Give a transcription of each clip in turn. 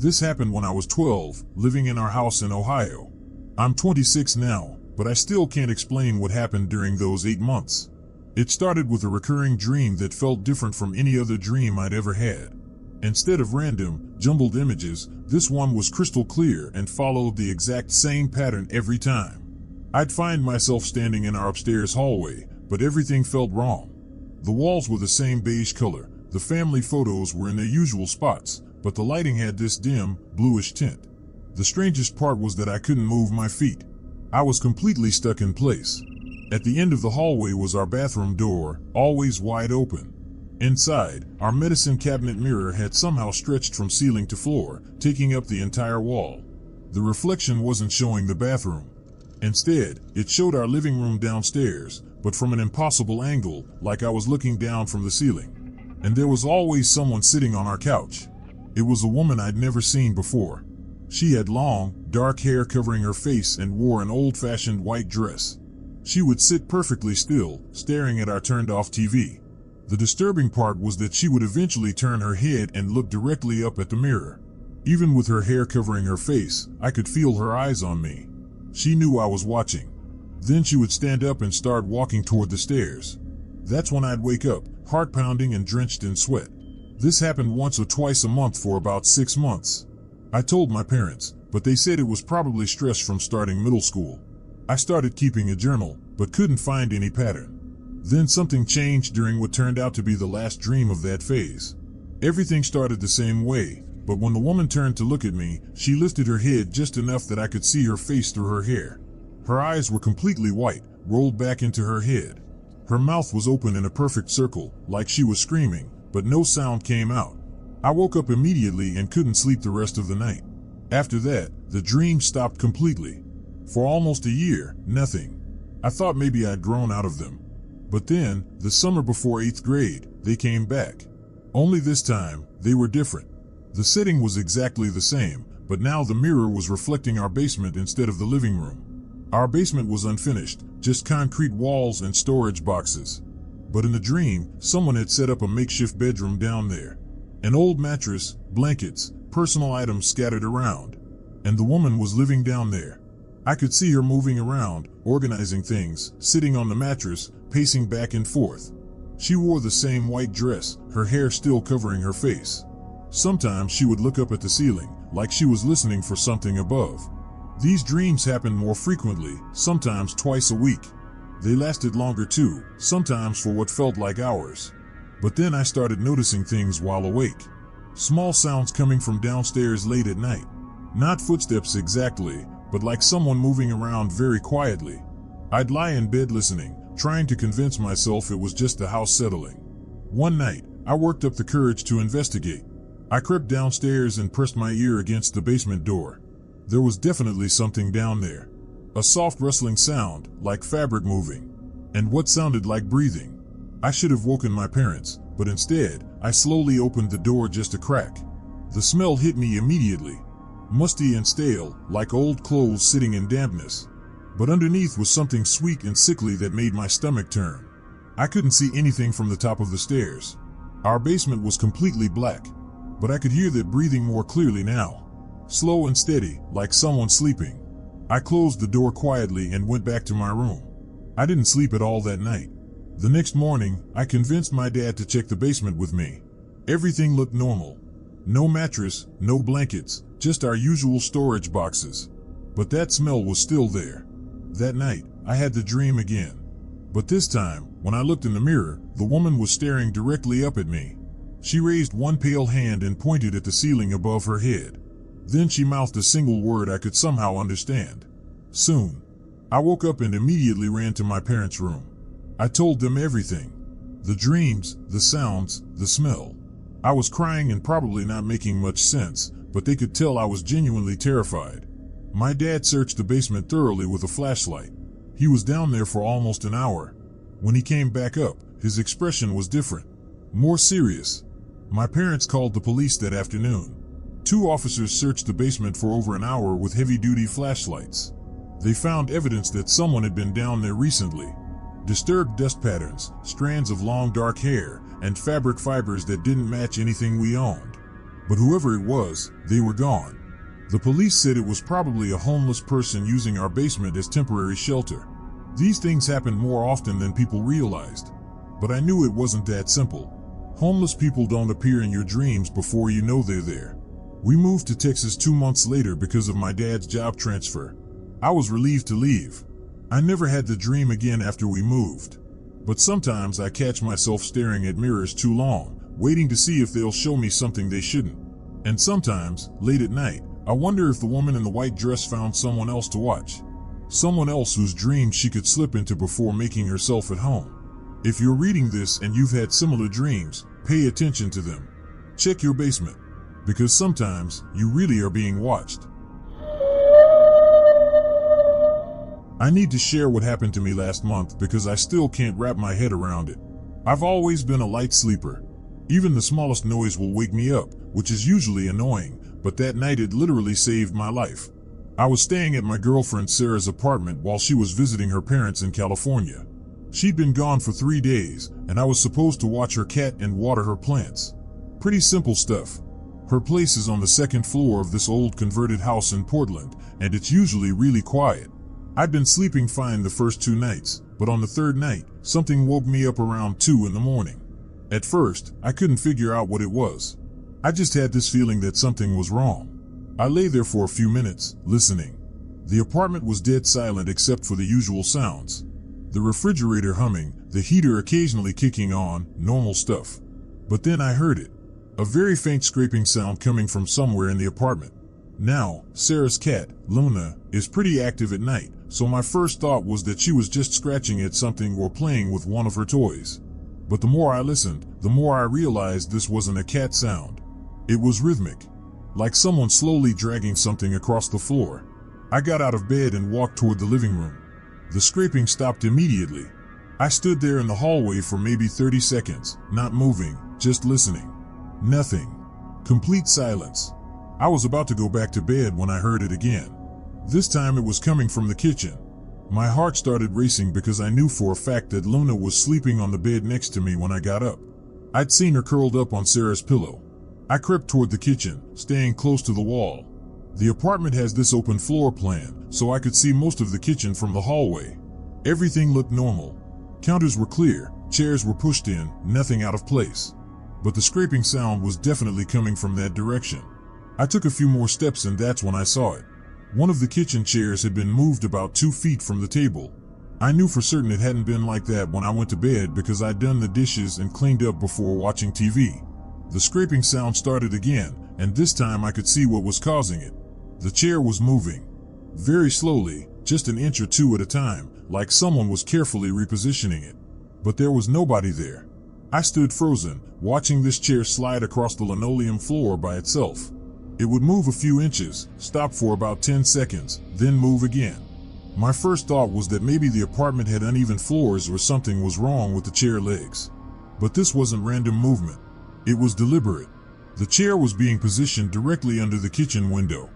This happened when I was 12, living in our house in Ohio. I'm 26 now, but I still can't explain what happened during those 8 months. It started with a recurring dream that felt different from any other dream I'd ever had. Instead of random, jumbled images, this one was crystal clear and followed the exact same pattern every time. I'd find myself standing in our upstairs hallway, but everything felt wrong. The walls were the same beige color, the family photos were in their usual spots, but the lighting had this dim, bluish tint. The strangest part was that I couldn't move my feet. I was completely stuck in place. At the end of the hallway was our bathroom door, always wide open. Inside, our medicine cabinet mirror had somehow stretched from ceiling to floor, taking up the entire wall. The reflection wasn't showing the bathroom. Instead, it showed our living room downstairs, but from an impossible angle, like I was looking down from the ceiling. And there was always someone sitting on our couch. It was a woman I'd never seen before. She had long, dark hair covering her face and wore an old-fashioned white dress. She would sit perfectly still, staring at our turned-off TV. The disturbing part was that she would eventually turn her head and look directly up at the mirror. Even with her hair covering her face, I could feel her eyes on me. She knew I was watching. Then she would stand up and start walking toward the stairs. That's when I'd wake up, heart pounding and drenched in sweat. This happened once or twice a month for about 6 months. I told my parents, but they said it was probably stress from starting middle school. I started keeping a journal, but couldn't find any pattern. Then something changed during what turned out to be the last dream of that phase. Everything started the same way, but when the woman turned to look at me, she lifted her head just enough that I could see her face through her hair. Her eyes were completely white, rolled back into her head. Her mouth was open in a perfect circle, like she was screaming, but no sound came out. I woke up immediately and couldn't sleep the rest of the night. After that, the dream stopped completely. For almost a year, nothing. I thought maybe I'd grown out of them. But then, the summer before 8th grade, they came back. Only this time, they were different. The setting was exactly the same, but now the mirror was reflecting our basement instead of the living room. Our basement was unfinished, just concrete walls and storage boxes. But in the dream, someone had set up a makeshift bedroom down there. An old mattress, blankets, personal items scattered around. And the woman was living down there. I could see her moving around, organizing things, sitting on the mattress, pacing back and forth. She wore the same white dress, her hair still covering her face. Sometimes she would look up at the ceiling, like she was listening for something above. These dreams happened more frequently, sometimes twice a week. They lasted longer too, sometimes for what felt like hours. But then I started noticing things while awake. Small sounds coming from downstairs late at night. Not footsteps exactly, but like someone moving around very quietly. I'd lie in bed listening, trying to convince myself it was just the house settling. One night, I worked up the courage to investigate. I crept downstairs and pressed my ear against the basement door. There was definitely something down there. A soft rustling sound, like fabric moving, and what sounded like breathing. I should have woken my parents, but instead, I slowly opened the door just a crack. The smell hit me immediately. Musty and stale, like old clothes sitting in dampness. But underneath was something sweet and sickly that made my stomach turn. I couldn't see anything from the top of the stairs. Our basement was completely black, but I could hear that breathing more clearly now. Slow and steady, like someone sleeping. I closed the door quietly and went back to my room. I didn't sleep at all that night. The next morning, I convinced my dad to check the basement with me. Everything looked normal. No mattress, no blankets, just our usual storage boxes. But that smell was still there. That night, I had the dream again. But this time, when I looked in the mirror, the woman was staring directly up at me. She raised one pale hand and pointed at the ceiling above her head. Then she mouthed a single word I could somehow understand. Soon. I woke up and immediately ran to my parents' room. I told them everything. The dreams, the sounds, the smell. I was crying and probably not making much sense, but they could tell I was genuinely terrified. My dad searched the basement thoroughly with a flashlight. He was down there for almost an hour. When he came back up, his expression was different. More serious. My parents called the police that afternoon. 2 officers searched the basement for over an hour with heavy-duty flashlights. They found evidence that someone had been down there recently. Disturbed dust patterns, strands of long dark hair, and fabric fibers that didn't match anything we owned. But whoever it was, they were gone. The police said it was probably a homeless person using our basement as temporary shelter. These things happen more often than people realized. But I knew it wasn't that simple. Homeless people don't appear in your dreams before you know they're there. We moved to Texas 2 months later because of my dad's job transfer. I was relieved to leave. I never had the dream again after we moved. But sometimes I catch myself staring at mirrors too long, waiting to see if they'll show me something they shouldn't. And sometimes, late at night, I wonder if the woman in the white dress found someone else to watch. Someone else whose dream she could slip into before making herself at home. If you're reading this and you've had similar dreams, pay attention to them. Check your basement, because sometimes you really are being watched. I need to share what happened to me last month because I still can't wrap my head around it. I've always been a light sleeper. Even the smallest noise will wake me up, which is usually annoying, but that night it literally saved my life. I was staying at my girlfriend Sarah's apartment while she was visiting her parents in California. She'd been gone for 3 days, and I was supposed to watch her cat and water her plants. Pretty simple stuff. Her place is on the 2nd floor of this old converted house in Portland, and it's usually really quiet. I'd been sleeping fine the first 2 nights, but on the 3rd night, something woke me up around 2 in the morning. At first, I couldn't figure out what it was. I just had this feeling that something was wrong. I lay there for a few minutes, listening. The apartment was dead silent except for the usual sounds. The refrigerator humming, the heater occasionally kicking on, normal stuff. But then I heard it. A very faint scraping sound coming from somewhere in the apartment. Now, Sarah's cat, Luna, is pretty active at night, so my first thought was that she was just scratching at something or playing with one of her toys. But the more I listened, the more I realized this wasn't a cat sound. It was rhythmic, like someone slowly dragging something across the floor. I got out of bed and walked toward the living room. The scraping stopped immediately. I stood there in the hallway for maybe 30 seconds, not moving, just listening. Nothing. Complete silence. I was about to go back to bed when I heard it again. This time it was coming from the kitchen. My heart started racing because I knew for a fact that Luna was sleeping on the bed next to me when I got up. I'd seen her curled up on Sarah's pillow. I crept toward the kitchen, staying close to the wall. The apartment has this open floor plan, so I could see most of the kitchen from the hallway. Everything looked normal. Counters were clear, chairs were pushed in, nothing out of place. But the scraping sound was definitely coming from that direction. I took a few more steps and that's when I saw it. One of the kitchen chairs had been moved about 2 feet from the table. I knew for certain it hadn't been like that when I went to bed because I'd done the dishes and cleaned up before watching TV. The scraping sound started again, and this time I could see what was causing it. The chair was moving. Very slowly, just an inch or two at a time, like someone was carefully repositioning it. But there was nobody there. I stood frozen, watching this chair slide across the linoleum floor by itself. It would move a few inches, stop for about 10 seconds, then move again. My first thought was that maybe the apartment had uneven floors or something was wrong with the chair legs. But this wasn't random movement. It was deliberate. The chair was being positioned directly under the kitchen window.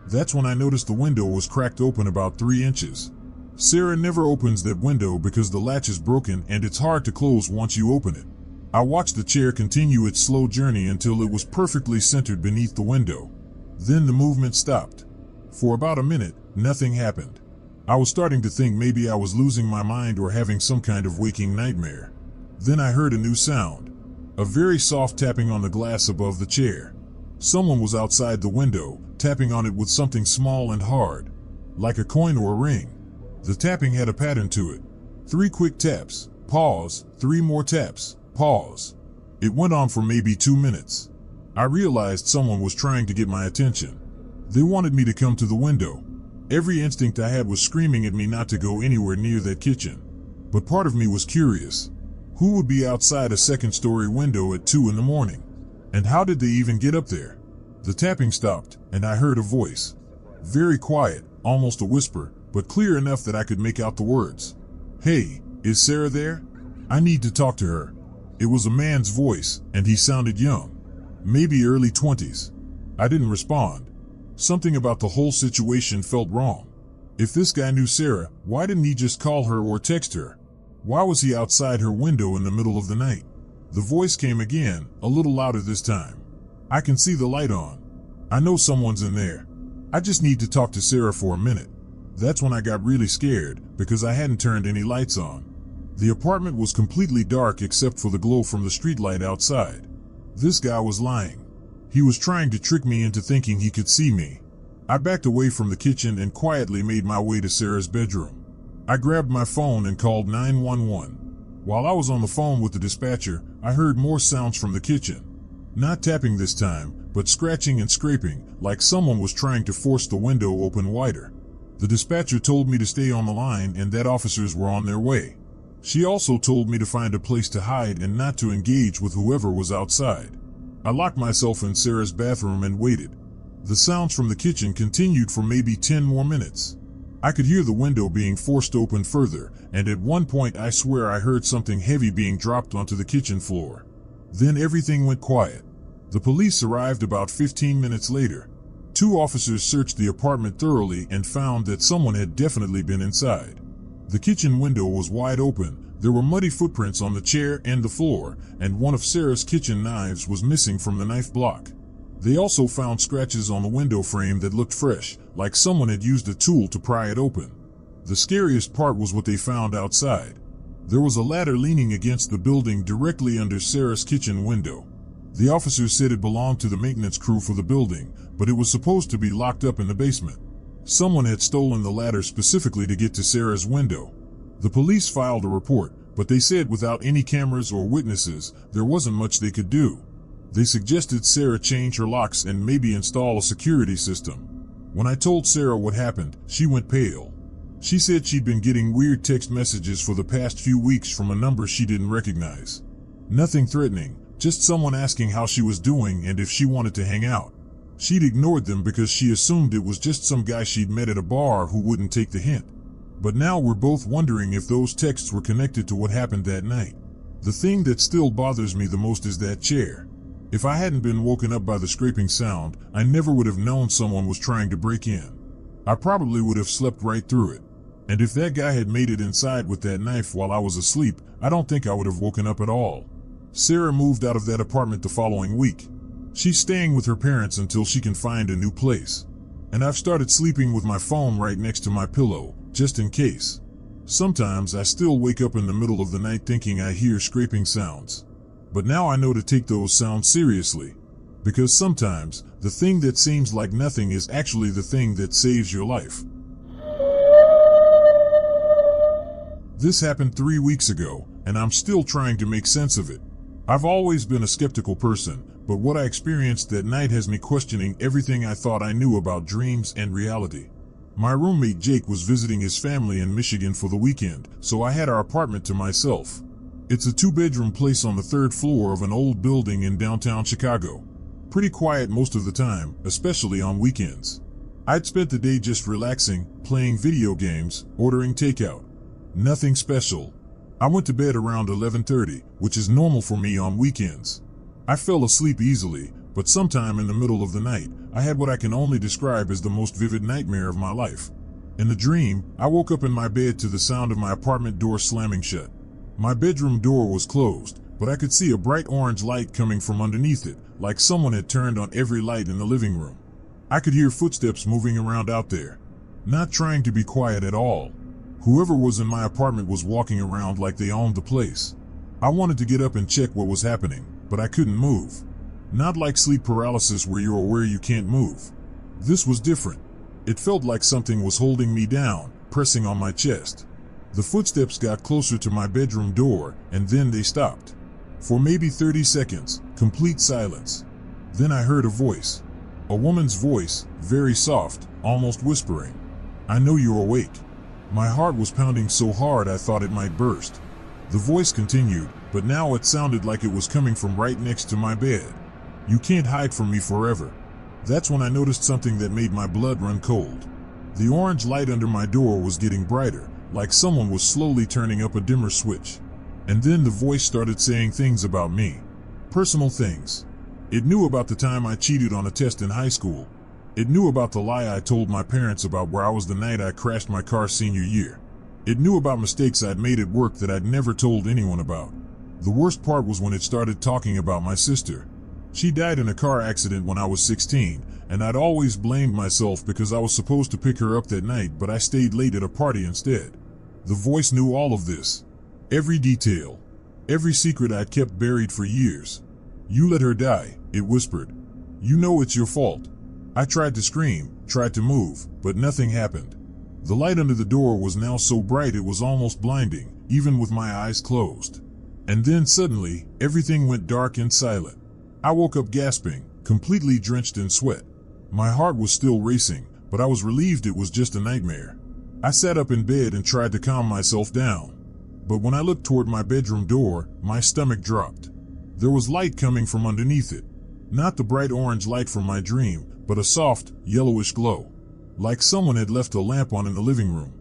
That's when I noticed the window was cracked open about 3 inches. Sarah never opens that window because the latch is broken and it's hard to close once you open it. I watched the chair continue its slow journey until it was perfectly centered beneath the window. Then the movement stopped. For about a minute, nothing happened. I was starting to think maybe I was losing my mind or having some kind of waking nightmare. Then I heard a new sound. A very soft tapping on the glass above the chair. Someone was outside the window, tapping on it with something small and hard, like a coin or a ring. The tapping had a pattern to it. 3 quick taps, pause, 3 more taps, pause. It went on for maybe 2 minutes. I realized someone was trying to get my attention. They wanted me to come to the window. Every instinct I had was screaming at me not to go anywhere near that kitchen. But part of me was curious. Who would be outside a 2nd-story window at 2 in the morning? And how did they even get up there? The tapping stopped, and I heard a voice. Very quiet, almost a whisper, but clear enough that I could make out the words. "Hey, is Sarah there? I need to talk to her." It was a man's voice, and he sounded young. Maybe early 20s. I didn't respond. Something about the whole situation felt wrong. If this guy knew Sarah, why didn't he just call her or text her? Why was he outside her window in the middle of the night? The voice came again, a little louder this time. I can see the light on. I know someone's in there. I just need to talk to Sarah for a minute. That's when I got really scared because I hadn't turned any lights on. The apartment was completely dark except for the glow from the streetlight outside. This guy was lying. He was trying to trick me into thinking he could see me. I backed away from the kitchen and quietly made my way to Sarah's bedroom. I grabbed my phone and called 911. While I was on the phone with the dispatcher, I heard more sounds from the kitchen. Not tapping this time, but scratching and scraping, like someone was trying to force the window open wider. The dispatcher told me to stay on the line and that officers were on their way. She also told me to find a place to hide and not to engage with whoever was outside. I locked myself in Sarah's bathroom and waited. The sounds from the kitchen continued for maybe 10 more minutes. I could hear the window being forced open further, and at one point I swear I heard something heavy being dropped onto the kitchen floor. Then everything went quiet. The police arrived about 15 minutes later. 2 officers searched the apartment thoroughly and found that someone had definitely been inside. The kitchen window was wide open, there were muddy footprints on the chair and the floor, and one of Sarah's kitchen knives was missing from the knife block. They also found scratches on the window frame that looked fresh, like someone had used a tool to pry it open. The scariest part was what they found outside. There was a ladder leaning against the building directly under Sarah's kitchen window. The officers said it belonged to the maintenance crew for the building, but it was supposed to be locked up in the basement. Someone had stolen the ladder specifically to get to Sarah's window. The police filed a report, but they said without any cameras or witnesses, there wasn't much they could do. They suggested Sarah change her locks and maybe install a security system. When I told Sarah what happened, she went pale. She said she'd been getting weird text messages for the past few weeks from a number she didn't recognize. Nothing threatening, just someone asking how she was doing and if she wanted to hang out. She'd ignored them because she assumed it was just some guy she'd met at a bar who wouldn't take the hint. But now we're both wondering if those texts were connected to what happened that night. The thing that still bothers me the most is that chair. If I hadn't been woken up by the scraping sound, I never would have known someone was trying to break in. I probably would have slept right through it. And if that guy had made it inside with that knife while I was asleep, I don't think I would have woken up at all. Sarah moved out of that apartment the following week. She's staying with her parents until she can find a new place. And I've started sleeping with my phone right next to my pillow, just in case. Sometimes I still wake up in the middle of the night thinking I hear scraping sounds. But now I know to take those sounds seriously. Because sometimes, the thing that seems like nothing is actually the thing that saves your life. This happened 3 weeks ago, and I'm still trying to make sense of it. I've always been a skeptical person, but what I experienced that night has me questioning everything I thought I knew about dreams and reality. My roommate Jake was visiting his family in Michigan for the weekend, so I had our apartment to myself. It's a 2-bedroom place on the 3rd floor of an old building in downtown Chicago. Pretty quiet most of the time, especially on weekends. I'd spent the day just relaxing, playing video games, ordering takeout. Nothing special. I went to bed around 11:30, which is normal for me on weekends. I fell asleep easily, but sometime in the middle of the night, I had what I can only describe as the most vivid nightmare of my life. In the dream, I woke up in my bed to the sound of my apartment door slamming shut. My bedroom door was closed, but I could see a bright orange light coming from underneath it, like someone had turned on every light in the living room. I could hear footsteps moving around out there. Not trying to be quiet at all. Whoever was in my apartment was walking around like they owned the place. I wanted to get up and check what was happening, but I couldn't move. Not like sleep paralysis where you're aware you can't move. This was different. It felt like something was holding me down, pressing on my chest. The footsteps got closer to my bedroom door, and then they stopped. For maybe 30 seconds, complete silence. Then I heard a voice. A woman's voice, very soft, almost whispering. "I know you're awake." My heart was pounding so hard I thought it might burst. The voice continued, but now it sounded like it was coming from right next to my bed. "You can't hide from me forever." That's when I noticed something that made my blood run cold. The orange light under my door was getting brighter, like someone was slowly turning up a dimmer switch. And then the voice started saying things about me. Personal things. It knew about the time I cheated on a test in high school. It knew about the lie I told my parents about where I was the night I crashed my car senior year. It knew about mistakes I'd made at work that I'd never told anyone about. The worst part was when it started talking about my sister. She died in a car accident when I was 16, and I'd always blamed myself because I was supposed to pick her up that night, but I stayed late at a party instead. The voice knew all of this. Every detail. Every secret I'd kept buried for years. "You let her die," it whispered. "You know it's your fault." I tried to scream, tried to move, but nothing happened. The light under the door was now so bright it was almost blinding, even with my eyes closed. And then suddenly, everything went dark and silent. I woke up gasping, completely drenched in sweat. My heart was still racing, but I was relieved it was just a nightmare. I sat up in bed and tried to calm myself down. But when I looked toward my bedroom door, my stomach dropped. There was light coming from underneath it. Not the bright orange light from my dream, but a soft, yellowish glow. Like someone had left a lamp on in the living room.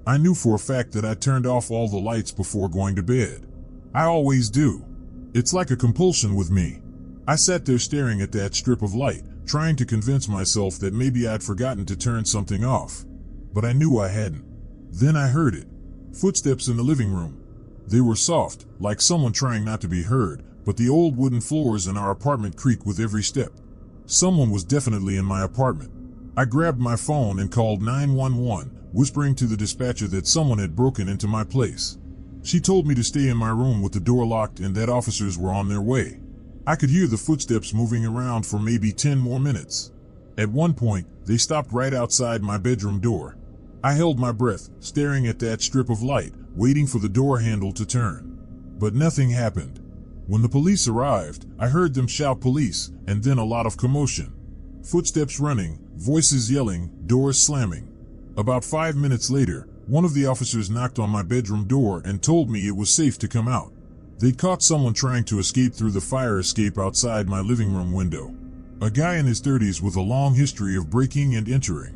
I knew for a fact that I turned off all the lights before going to bed. I always do. It's like a compulsion with me. I sat there staring at that strip of light, trying to convince myself that maybe I'd forgotten to turn something off. But I knew I hadn't. Then I heard it. Footsteps in the living room. They were soft, like someone trying not to be heard, but the old wooden floors in our apartment creaked with every step. Someone was definitely in my apartment. I grabbed my phone and called 911, whispering to the dispatcher that someone had broken into my place. She told me to stay in my room with the door locked and that officers were on their way. I could hear the footsteps moving around for maybe 10 more minutes. At one point, they stopped right outside my bedroom door. I held my breath, staring at that strip of light, waiting for the door handle to turn. But nothing happened. When the police arrived, I heard them shout police, and then a lot of commotion. Footsteps running, voices yelling, doors slamming. About 5 minutes later, one of the officers knocked on my bedroom door and told me it was safe to come out. They'd caught someone trying to escape through the fire escape outside my living room window. A guy in his 30s with a long history of breaking and entering.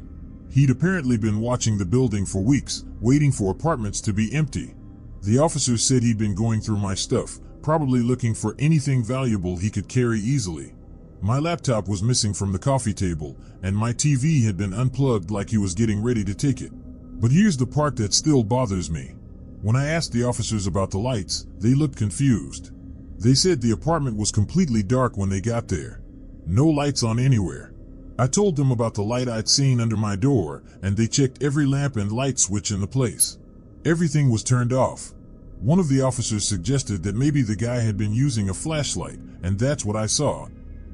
He'd apparently been watching the building for weeks, waiting for apartments to be empty. The officer said he'd been going through my stuff, probably looking for anything valuable he could carry easily. My laptop was missing from the coffee table, and my TV had been unplugged like he was getting ready to take it. But here's the part that still bothers me. When I asked the officers about the lights, they looked confused. They said the apartment was completely dark when they got there. No lights on anywhere. I told them about the light I'd seen under my door, and they checked every lamp and light switch in the place. Everything was turned off. One of the officers suggested that maybe the guy had been using a flashlight, and that's what I saw.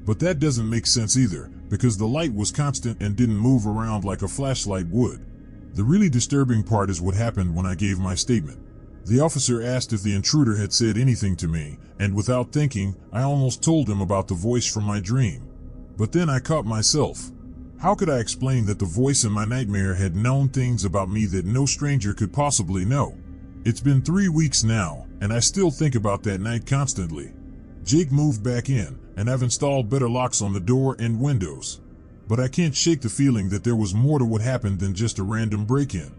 But that doesn't make sense either, because the light was constant and didn't move around like a flashlight would. The really disturbing part is what happened when I gave my statement. The officer asked if the intruder had said anything to me, and without thinking, I almost told him about the voice from my dream. But then I caught myself. How could I explain that the voice in my nightmare had known things about me that no stranger could possibly know? It's been 3 weeks now, and I still think about that night constantly. Jake moved back in, and I've installed better locks on the door and windows. But I can't shake the feeling that there was more to what happened than just a random break-in.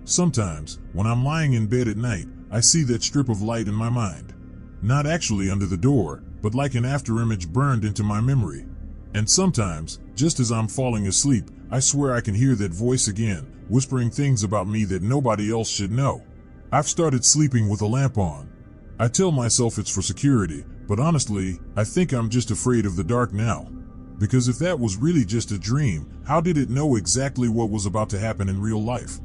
Sometimes, when I'm lying in bed at night, I see that strip of light in my mind. Not actually under the door, but like an afterimage burned into my memory. And sometimes, just as I'm falling asleep, I swear I can hear that voice again, whispering things about me that nobody else should know. I've started sleeping with a lamp on. I tell myself it's for security, but honestly, I think I'm just afraid of the dark now. Because if that was really just a dream, how did it know exactly what was about to happen in real life?